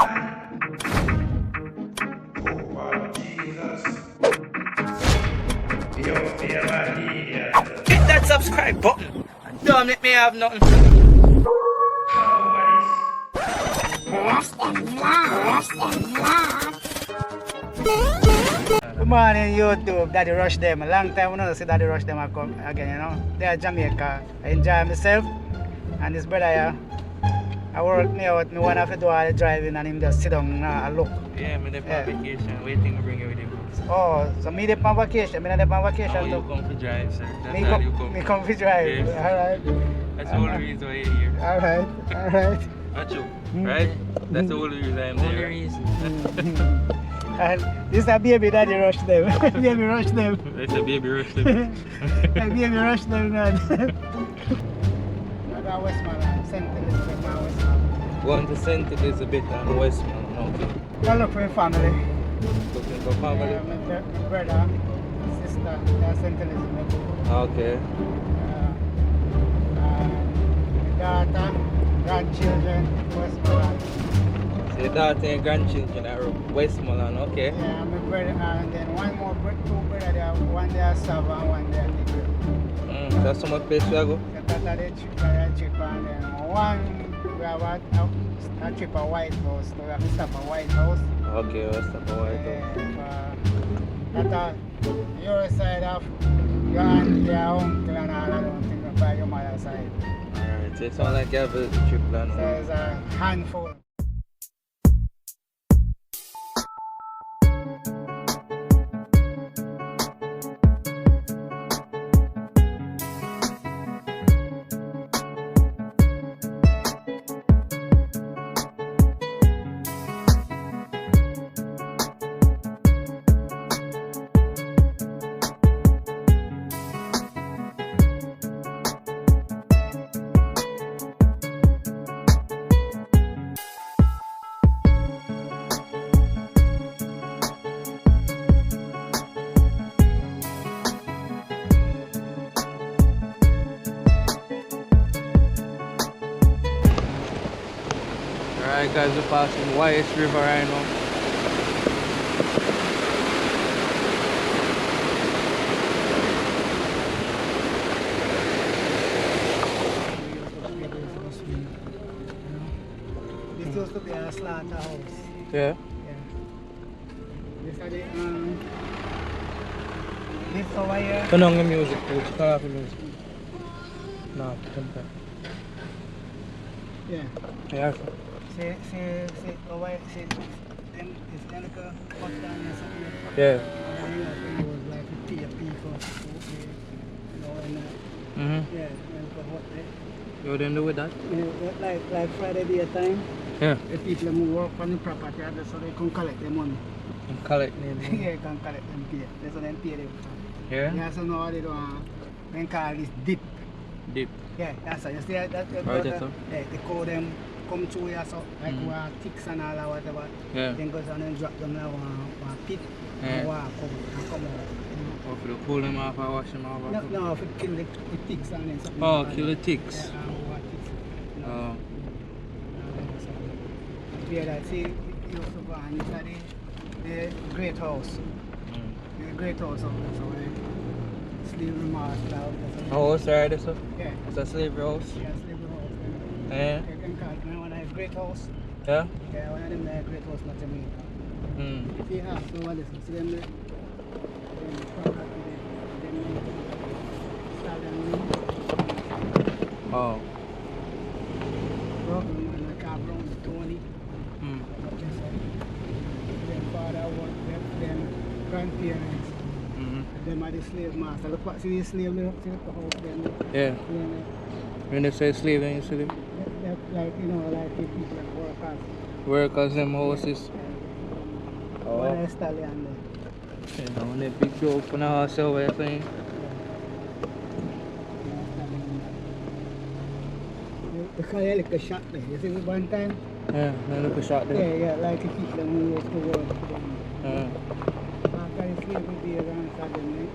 Hit that subscribe button and don't let me have nothing. Good morning YouTube, Daddy Rush-Dem. A long time we don't see Daddy Rush-Dem come again, you know. They are Jamaica. I enjoy myself and this brother here. I work near with me one have to do all the driving and him just sit down and look. Yeah, I'm on vacation, waiting to bring you with him. Oh, so me dey on vacation, me not dey on vacation Oh, too. you come to drive, sir. That's Me how come, you come. me come to drive. Yes. Alright. That's the only reason why you're here. Alright. Alright. Not you, right? That's the only reason I'm there. Only reason. And this is a baby Daddy Rush-Dem. Baby Rush-Dem. That's a baby Rush-Dem. Baby Rush-Dem, man. I got WestMoreLand, St.Elizabeth and WestMoreLand. Going to St. Elizabeth and WestMoreLand, okay. I look for your family. Looking for family? Yeah, my brother, sister, they're St. Elizabeth. Okay. Daughter, grandchildren, WestMoreLand. So your daughter and grandchildren are WestMoreLand, okay. Yeah, my brother, and then one more, two brothers there, one there Sava and one there Tigre. That's so much place we go? That's a trip, and then one, we have a trip at White House, so we have to stop at White House. Okay, we'll stop at White House. That's your side of your aunt, your uncle, and all of them things by your mother's side. Alright, so it sounds like you have a trip plan. So it's a handful. Alright guys, we're passing WaGwaNious River right now. This used to be a slaughterhouse. Yeah? Yeah. This is the, this over here. Turn on the music, please. Turn off the music. No, turn back. Yeah. Yeah. See, over here, see, then it's like a cut down or something. Yeah. And you have to use like a TP for, you know, and yeah, and for what they, You didn't do with that? like Friday day time, Yeah. the people who work on the property, so they can collect their money. And collect them. Yeah, can collect them pay. That's what they pay them. Yeah? Yeah, so now they do, they call this dip. Deep. Yeah, that's it. You see that? Right, that's all. Yeah, they call them come through here, so like ticks and all that whatever. Yeah. Then goes and then drop them now one pit Yeah. and come out. You know. Or if you pull them off or wash them off? No, if you kill the ticks and then something. Oh, like kill the that. ticks. Yeah, and ticks. You know. Oh. Yeah, that's it. You used to go and it's the great house. The great house up there, so slavery master out there. Oh, what's right there, sir? Yeah. It's a slavery house? Yeah, slavery house. Yeah? You can call it one of the great house. Yeah? Yeah, one of them there great house in Jamaica. If you have no one listen, see them there. Then property there. Then start them room. Oh. Broken man, like a brown Tony. Then father work, then grandparents. Them are the slave master. Look what, see the slave there? See the house there? Yeah. When they say slave, then you see them? Like, you know, like the people that workers. Workers, them houses. Oh. One is stallion there. Yeah, when they big door open the house over there, thing. The car like a shot there. You see me one time? Yeah, they look a shot there. Yeah, like the people that move to work. Yeah. After the slavery days and suddenly.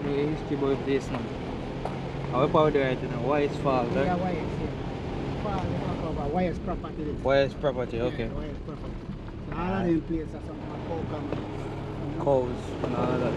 The history about this now. How about right now? Why it's fall, right? Yeah, Wyeth, yeah. Fall, they talk about Wyeth's property. Why it's property, okay. Yeah, Wyeth's property. So all of them places are something like cow. Cows and all that.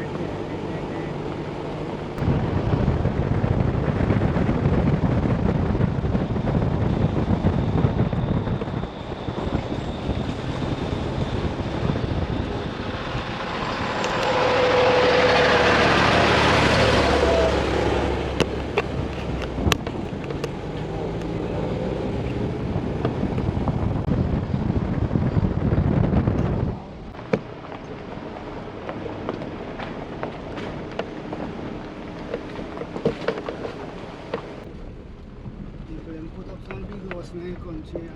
People them put up some big house in the country.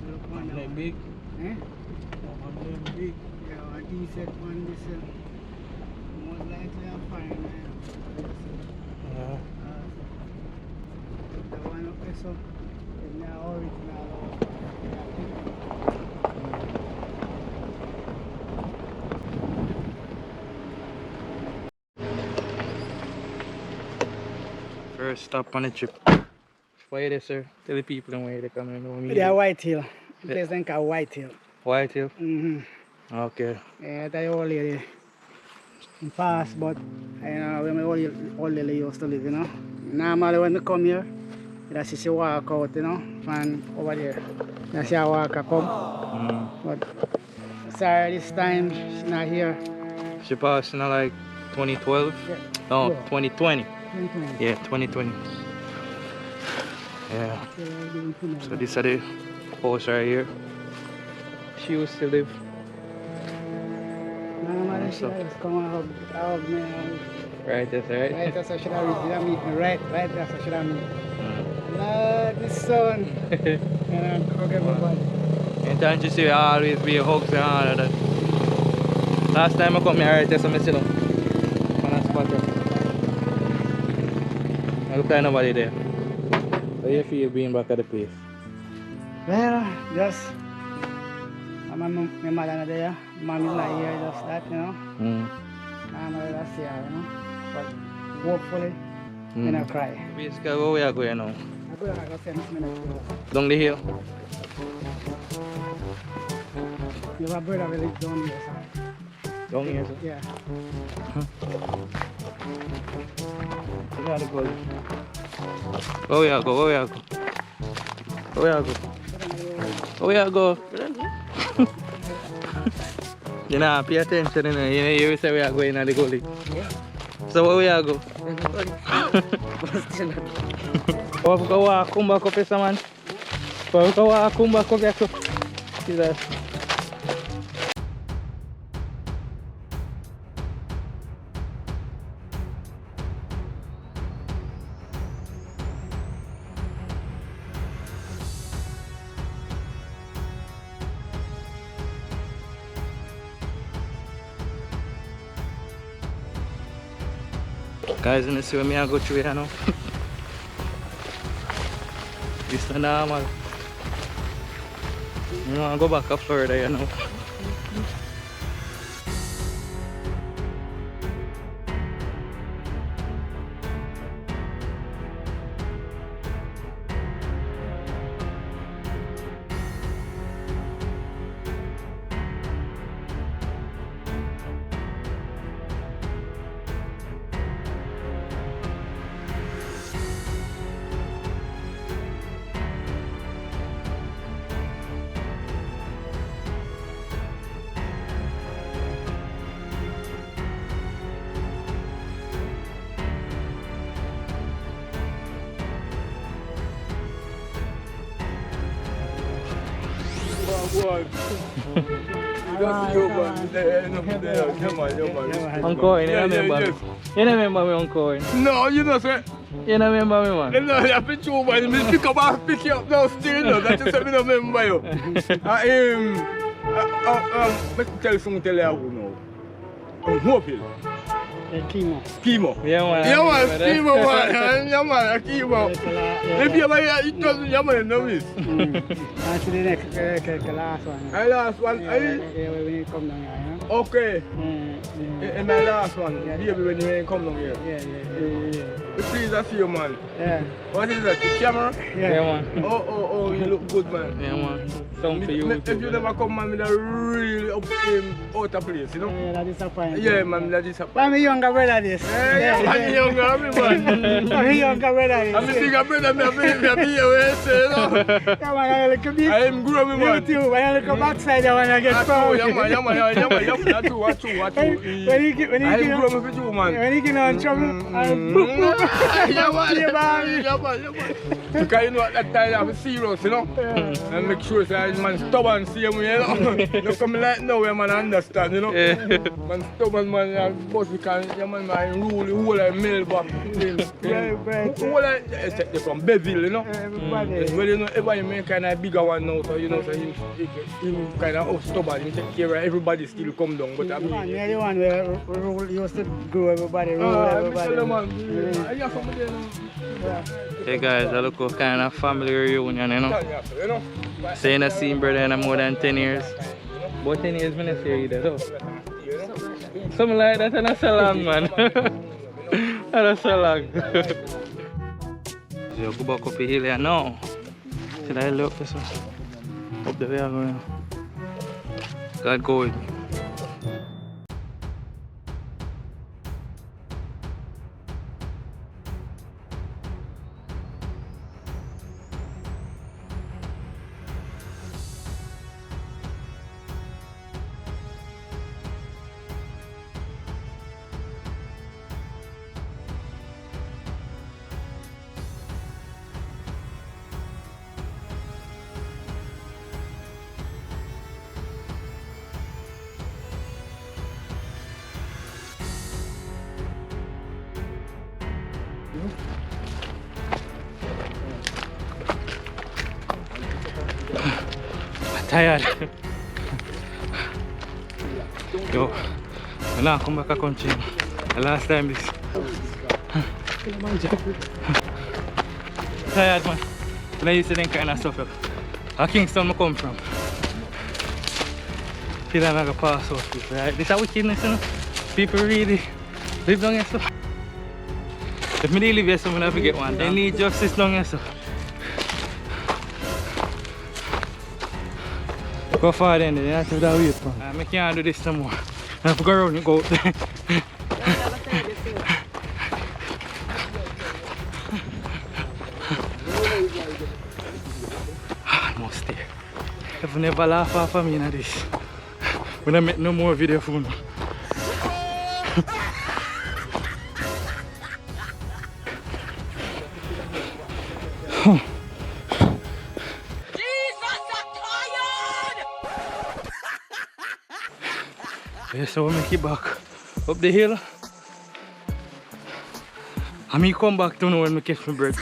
Look one They now. big. Eh? They big. Yeah, a decent one this most likely a fine. Yeah. The one up there, so it's now original. First stop on the trip. Why there, sir? Tell the people where they come and know me. They are White Hill. The place then called White Hill. White Hill? Okay. Yeah, that old lady. Fast, but you know, where my old lady used to live, you know. Normally when I come here, you see she walk out, you know, from over there. You see her walk come. But sorry, this time she's not here. She passed in like 2012? Yeah. No, Yeah. 2020. 2020. Yeah, 2020. Yeah. So this is the house right here. She used to live. Normally she just come and hug me. Right, that's right. Right, that's how she have meet me. Right, that's how she have meet me. Lord, this son. And I hug everybody. Anytime you see her, always be hugs and all of that. Last time I come here, right there, so I sit down. On a spot here. I look like nobody there. How you feel being back at the place? Well, just my mother not there. Mom is not here, just that, you know. I'm not see her, you know. But hopefully, I don't cry. Basically, where we are going now? I'm going to go send this minute. Down the hill. You have a brother who lives down here, sir. Down here, sir? Yeah. You gotta go. Where we are go? Where we are go? Where we are go? Where we are go? You know, pay attention, you know. You say we are going in the gully. So where we are go? Oh, we go walk, come back up here, man. We go walk, come back up here. Jesus. Guys, you see what I go through here now? This is normal. You want to go back up further, you know? Uncle, you remember me? You remember me, Uncle? No, you know, sir. You remember me, man? No, I pick you up and me pick up and pick you up now still, you know. That's just me don't remember you. Let me tell you something tell you now. Mobile. Chemo. Chemo. Yeah, man. Yeah, man, chemo, man. Yeah, man, chemo. If you like it, doesn't, yeah, man, no risk. And to the next, the last one. My last one, Yeah, when you come down here, you know. okay. And my last one, baby, when you come down here. Yeah. Which pleased to see you, man. Yeah. What is that, the camera? Yeah, man. Oh, you look good, man. Yeah, man. Something for you. If you never come, man, with a really out of place, you know? Yeah, that disappointing. Yeah, man, that disappointing. Why my younger brother this? Yeah, I'm younger, I'm man. My younger brother this. I'm a bigger brother, I'm here, you know? Yeah, man, I look a bit. I am growing, man. You too, when I look up backside, I want to get found. Yeah, man, what true. When he get I am growing with you, man. when he get on trouble, Yeah, man. Because you know at that time I'm serious, you know? And make sure that man stubborn same way, you know? No come like now where man understand, you know? Man stubborn man, but because yeah, man rule the whole of Melbourne. Whole of, except from Beville, you know? Yes, well, you know, everybody make kind of bigger one now, so you know, so he kind of stubborn, he take care of everybody still come down, but I'm yeah, the one where rule used to grow everybody, rule everybody. Hey guys, I look what kind of family reunion, you know? Saying I seen brother in more than 10 years. About 10 years, I see you there, so. Something like that, and that's so long, man. That's so long. So go back up the hill here now. See that hill up this one? Up the way I'm going. God go with me. I'm tired. Yo, I'm not come back to country. The last time this. Tired, man. When I used to think kind of stuff. At Kingston I come from. Feel like I'm going to pass out people, right? This is wickedness, you know? People really live down here, so. If I live here, so I'm going to get one. They need justice down here, so. Go far then, they have to do that wait for me. I can't do this no more. I have to go around and go out there. I must stay. If you never laugh off of me in this, when I make no more video for me. Yeah, so we make it back up the hill. And me come back to know when I catch my breath.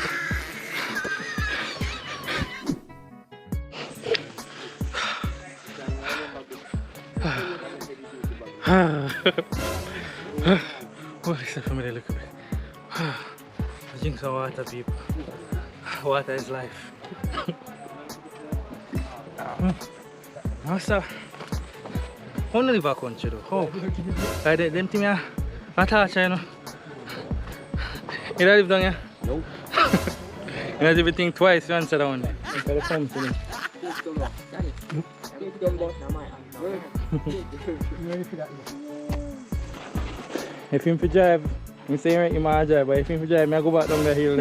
What is that for me to look at? I drink some water, people. Water is life. Master. How do you live in country though? How? Them things I touch, you know. You don't live down here? No. You don't even think twice you answer down there. If you drive, I say you might drive, but if you drive, I go back down the hill.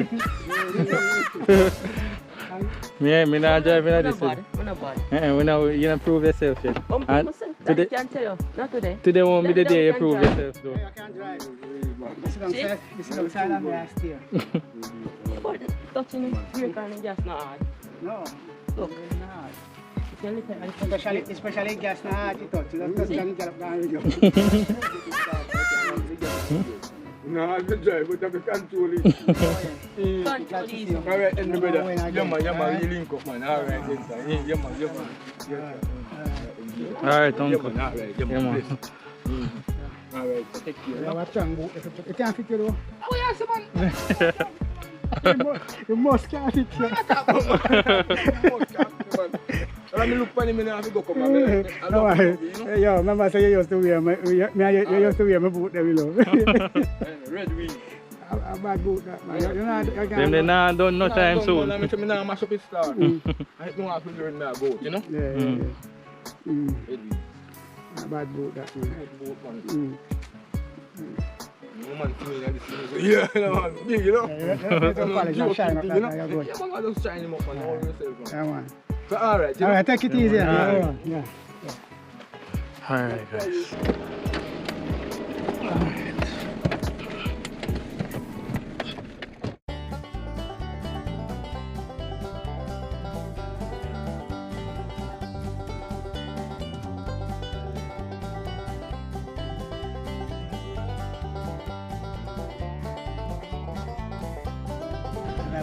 Me not driving at this. We're not bad. You don't prove yourself yet. Today, I can't tell you. Not today. Today won't be the day you prove yourself though. I can't drive. This is outside of me, I steer. But touching the brake and the gas not hard. No. Look. It's not hard. Especially gas not hard to touch. You don't touch and get up down with you. No, I can drive, but I can control it. Control easy. Alright, then the brother. Yeah, man, you link up, man. Alright, then. Yeah, man. Alright, uncle. Alright, yeah, man. Alright, take care. You have a strong boot. You can't fit you though. Oh, yes, man. You must can't fit you. Let me look for him and I have to go come back. Yo, remember say you used to wear my boot there below. Red wing. a bad boat that man. You know, Them they not done no time soon. I mean, I mash up his start. I don't have to learn that boat, you know? A bad boat that man. Bad boat, man. No man doing that this. Yeah, no man. Big, you know? Yeah, shine up that yeah, man, I just shine him up, man. All yourself, man. Yeah, man. So, alright, Alright, take it easy. Yeah. Yeah. Alright guys.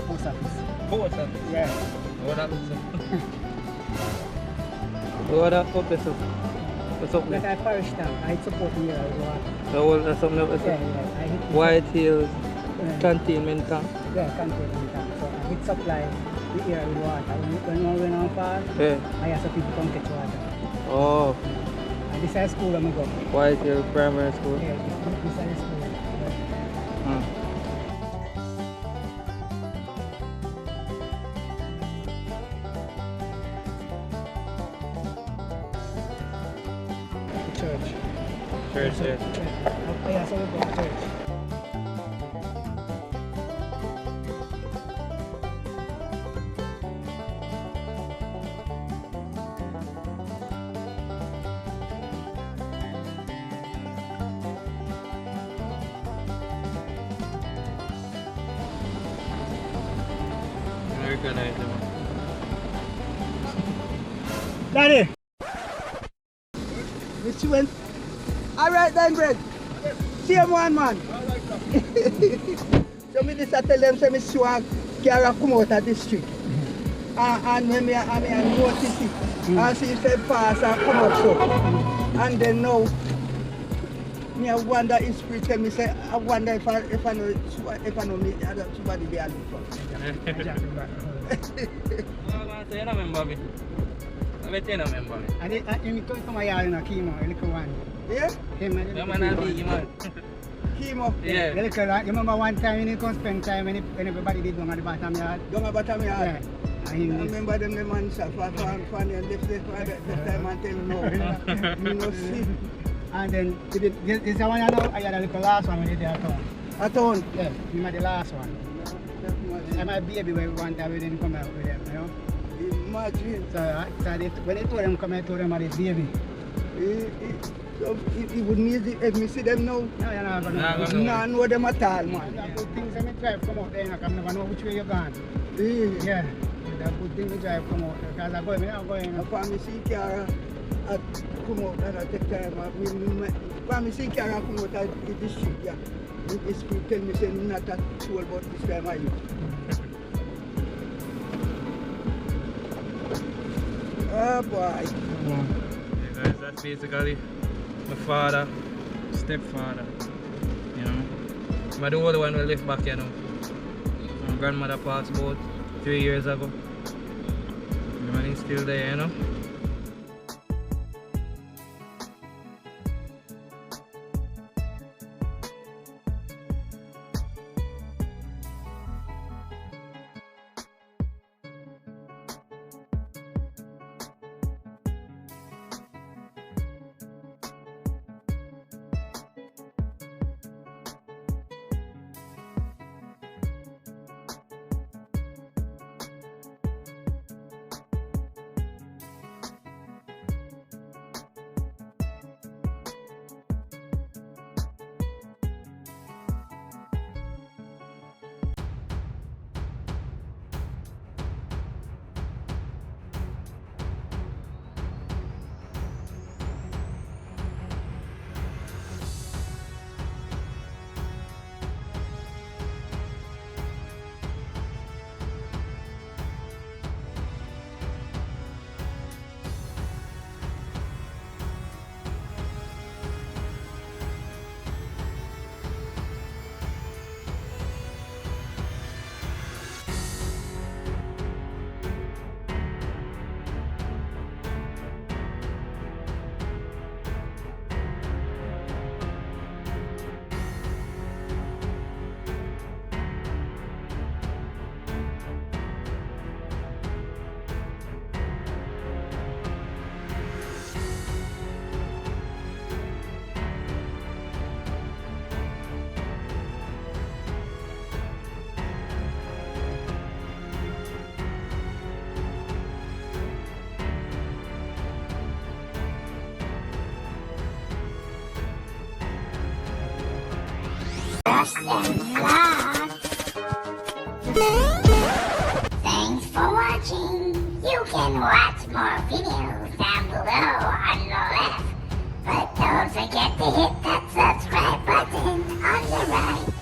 Post office. Post office? Yeah. What happened, sir? What up, sir? What's up, Like man? I parish town, I support me here. So, that's something else? Yeah, I hit White Hills Containment Tank? Yeah, containment tank. So I hit supply the area with water. When I'm far, Yeah. I ask the people to come catch water. Oh, And this is school I'm going. White Hills Primary School. Yeah, this is school. Church. Church, yeah. Yeah, so we go to church. I recognize them. Daddy! Which went. Alright then, Brett. Same one, man. So me just tell them, say me sure Kara come out of the street. And when I notice it, and see if they pass and come out so. And then now, me I wonder if spirit tell me say, I wonder if I know me, somebody there look for. You don't remember me? I bet you don't remember me. And he come to my yard in a chemo, a little one. Yeah? Him and the Yeah, man, I'll be you, man. Chemo. Yeah. The little lad, you remember one time when he come spend time when everybody did down at the bottom yard? Don't about me. Yeah. I And him this. remember them the man for funny and left that time and tell me no. You know, see. And then this is the one I know, I had a little last one when they did at home. At all. Yeah, he made the last one. And my baby when one time we didn't come out with them, you know. Imagine. So when they told them come, I told them about his baby. He wouldn't easy if me see them now. No, you're not going Nah, to. go. Nah, know them at all, man. That's good things when I drive come out there, I can never know which way you're going. Yeah. Yeah, that's good thing to drive come out because I'm going. If I see Kara come out and I take time, if I see Kara come out of the street, yeah, this people tell me say not at all about this time I use. Oh boy. Yeah, guys, that's basically my father, stepfather, you know. I'm the older one who left back here now. My grandmother passed about 3 years ago. And he's still there, you know. Rush-Dem Vlogs. Thanks for watching. You can watch more videos down below on the left. But don't forget to hit that subscribe button on the right.